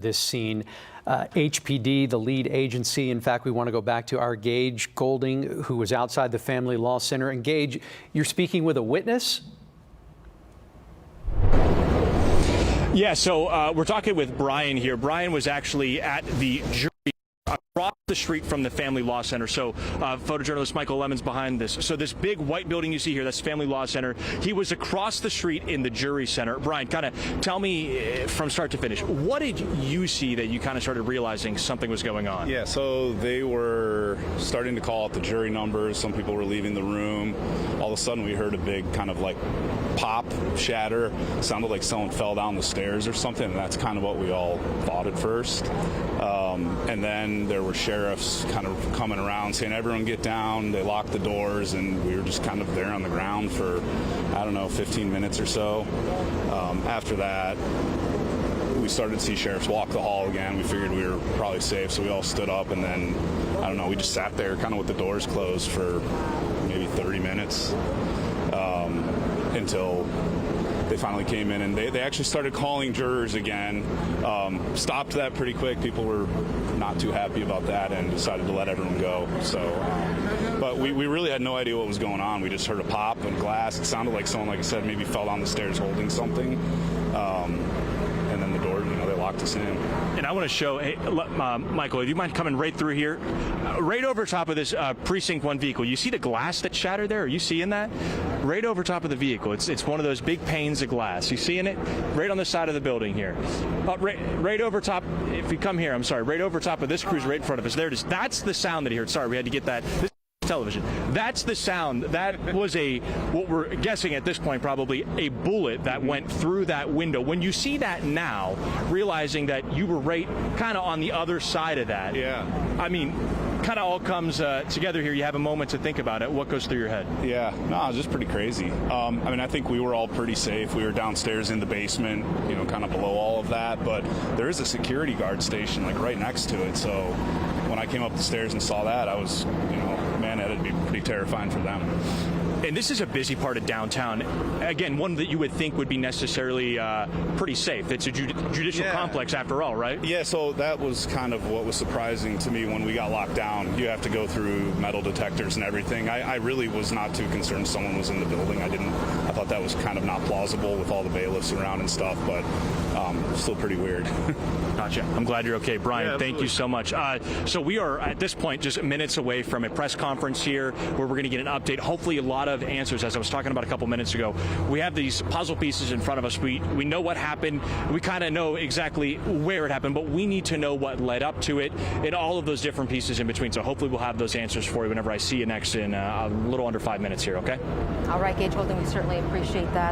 This scene. HPD, the lead agency. In fact, we want to go back to our Gage Goulding, who was outside the Family Law Center. And Gage, you're speaking with a witness? Yeah, so we're talking with Brian here. Brian was actually at the jury across the street from the Family Law Center. So photojournalist Michael Lemon's behind this. So this big white building you see here, that's Family Law Center. He was across the street in the jury center. Brian, kind of tell me from start to finish, what did you see that you kind of started realizing something was going on? Yeah, so they were starting to call out the jury numbers. Some people were leaving the room. All of a sudden we heard a big kind of like pop, shatter. Sounded like someone fell down the stairs or something, and that's kind of what we all thought at first. And then there were sheriffs kind of coming around saying, everyone get down. They locked the doors, and we were just kind of there on the ground for, I don't know, 15 minutes or so. After that, we started to see sheriffs walk the hall again. We figured we were probably safe, so we all stood up, and then, I don't know, we just sat there kind of with the doors closed for maybe 30 minutes until they finally came in, and they actually started calling jurors again. Stopped that pretty quick. People were not too happy about that and decided to let everyone go. So, but we really had no idea what was going on. We just heard a pop and glass. It sounded like someone, like I said, maybe fell down the stairs holding something. And then the door, they locked us in. And I want to show, hey, Michael, if you mind coming right through here, right over top of this Precinct 1 vehicle. You see the glass that shattered there? Are you seeing that? Right over top of the vehicle. It's one of those big panes of glass. You seeing it? Right on the side of the building here. Right over top, if you come here, I'm sorry, right over top of this cruiser right in front of us. There it is. That's the sound that he heard. Sorry, we had to get that. Television. That's the sound. That was what we're guessing at this point, probably a bullet that went through that window. When you see that now, realizing that you were right kind of on the other side of that. Yeah. I mean, kind of all comes together here. You have a moment to think about it. What goes through your head? Yeah, no, it was just pretty crazy. I mean, I think we were all pretty safe. We were downstairs in the basement, kind of below all of that, but there is a security guard station like right next to it. So when I came up the stairs and saw that, I was, man, it'd be pretty terrifying for them. And this is a busy part of downtown. Again, one that you would think would be necessarily pretty safe. It's a judicial complex after all, right? Yeah, so that was kind of what was surprising to me when we got locked down. You have to go through metal detectors and everything. I really was not too concerned someone was in the building. I thought that was kind of not plausible with all the bailiffs around and stuff, but still pretty weird. Gotcha. I'm glad you're okay. Brian, thank you so much. So we are, at this point, just minutes away from a press conference here where we're going to get an update, hopefully a lot of answers, as I was talking about a couple minutes ago. We have these puzzle pieces in front of us. We know what happened. We kind of know exactly where it happened, but we need to know what led up to it and all of those different pieces in between. So hopefully we'll have those answers for you whenever I see you next in a little under 5 minutes here, okay? All right, Gage Goulding, we certainly appreciate that.